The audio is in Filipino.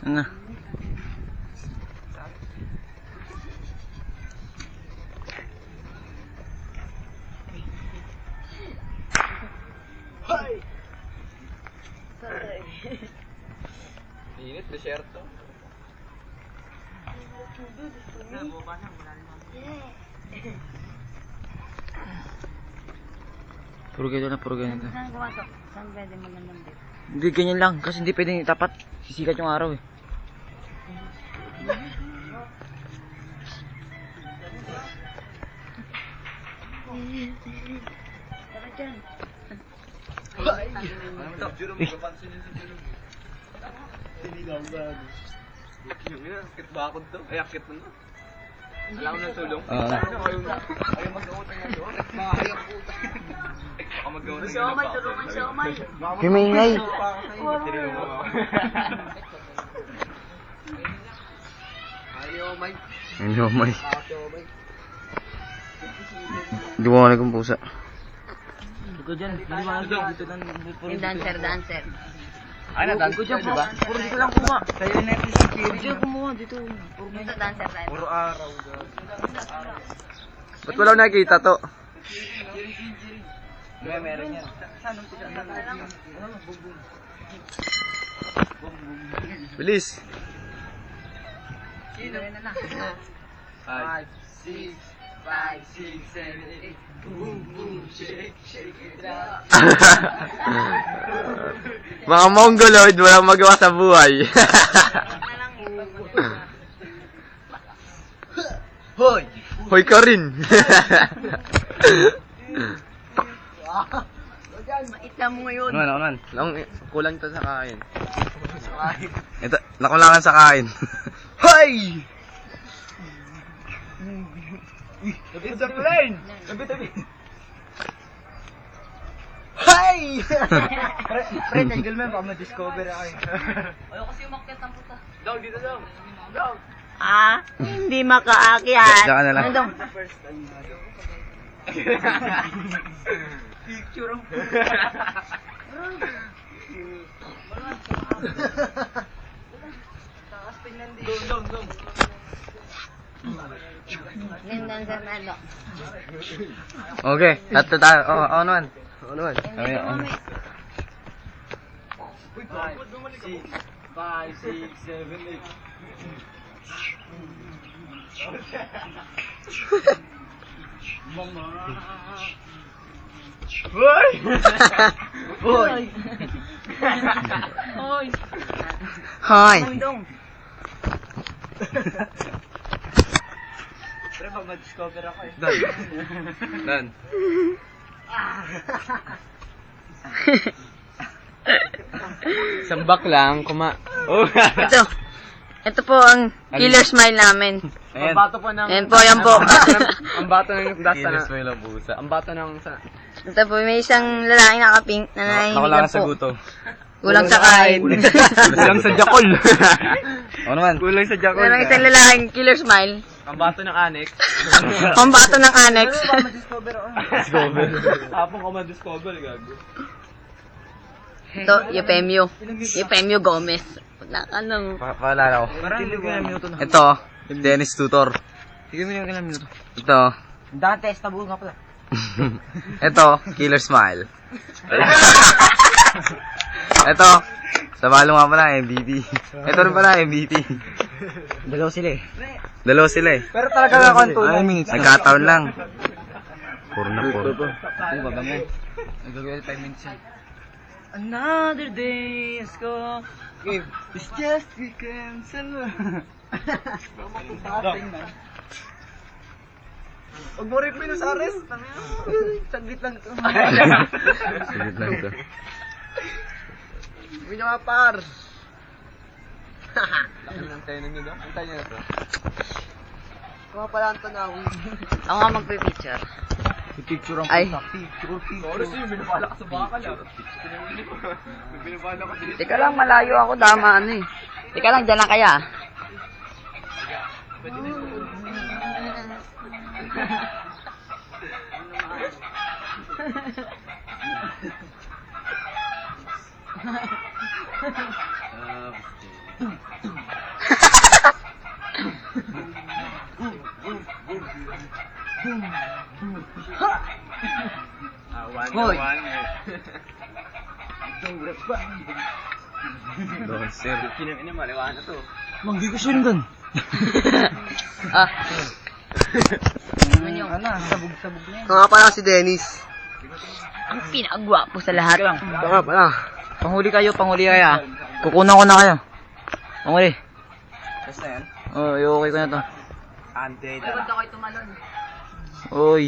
Ano? Init, desierto. Puro ganyan na, puro ganyan na. Saan gawa to? Saan pwede magandang dito? Hindi, ganyan lang. Kasi hindi pwedeng itapat. Sisikat yung araw eh. Tara dyan. Akit ba ako to? Ay, akit mo na. Wala ko ng tulong. Ayaw mag-utang na doon. Ayaw po. Baka mag-utang na Siomay, tulungan siomay. Kimingay. Ayaw, may. Ano, may. Duwangan akong pusa. Ito dyan. Hindi ba dito lang. Yung dancer. Ay, nadansin ko dyan, diba? Puro dito lang kumuha. Sa'yo na yung security. Dito kumuha, dito. Dito dancer tayo. Puro araw. Ba't wala nakikita to? Meron yan. Bilis. 5, 6, 7, 8. Boom, boom, shake, shake it up. Mga Mongoloid, walang magawa sa buhay. Hoy! Hoy ka rin! Maita mo ngayon. Ano? Kulang to sa kain. Ito, nakulangan sa kain. Hoy! It's a plane! Tabi. Hi! Pre, tanggol mo, baka ma-discover ako eh. Ayaw kasi umakyat ang puta. Dog, dito dog. Dog! Ah, hindi makaakyat. Diyan ka na lang. Ano daw? Picture ang taas tingnan dito. Dong. Yung dancer na ano. Okay, tatlo tayo. Ano man? Uy, 5, 6, 7, 8. Mama. Hoy! Hoy! Hoy! Hi! Dong. Pre, baka ma-discover ako eh. Dan. Sambak lang, Oh. Ito po ang killer smile namin. Ang bato po ng... Ayan po, yan po. Ang bato ng dasta na. lang pusa. Ang bato ng... Ito po, may isang lalaki nakapink na nanahimikan po. guto. Kulang sa kain. Kulang sa jakol. Ano naman? Kulang sa jakol. Meron isang lalaking killer smile. Ang bato ng annex. Pambato ng annex. Discover. Hapon ko ma-discover, gago. Ito, Eufemio Gomez. Ano? Paalala ko. Parang hindi ko na minuto na. Ito, Dennis Tutor. Sige mo yung ilang minuto. Ito. Dante, tabu nga pala. Ito, Killer Smile. Ito, sa balo nga pala, MVP. Ito rin pala, MVP. Dalaw sila eh. Pero talaga nga kontunan. Nagkataon lang. Puro. Ano ba ba mo? Nagagawin 5 minutes yan. Another day, let's go. It's just weekend. Huwag mo rin minus ares. Saglit lang to. Saglit lang to. Hindi nyo mapar. Laki ng tayo nyo daw. Ang tayo na to. Kung pala ang tanawin. Ako nga magpipicture. Picture ang Ay. Oras yun, binabala ka sa bakal ah. Binabala ka dito. Teka lang, malayo ako, dama ano eh. Teka lang, dyan lang kaya. Hoy! Doon, sir. Kinang ina, maliwanag na to. Manggi ko sundan. Ah. Sabog-sabog na yan. Ito nga pala si Dennis. Ang pinakagwapo sa lahat. Ito nga pala. Panghuli kayo ah. Kukunan ko na kayo. Panghuli. Basta yan. Oh, okay ko na to. Ante. Ba't ako tumalon? Oy,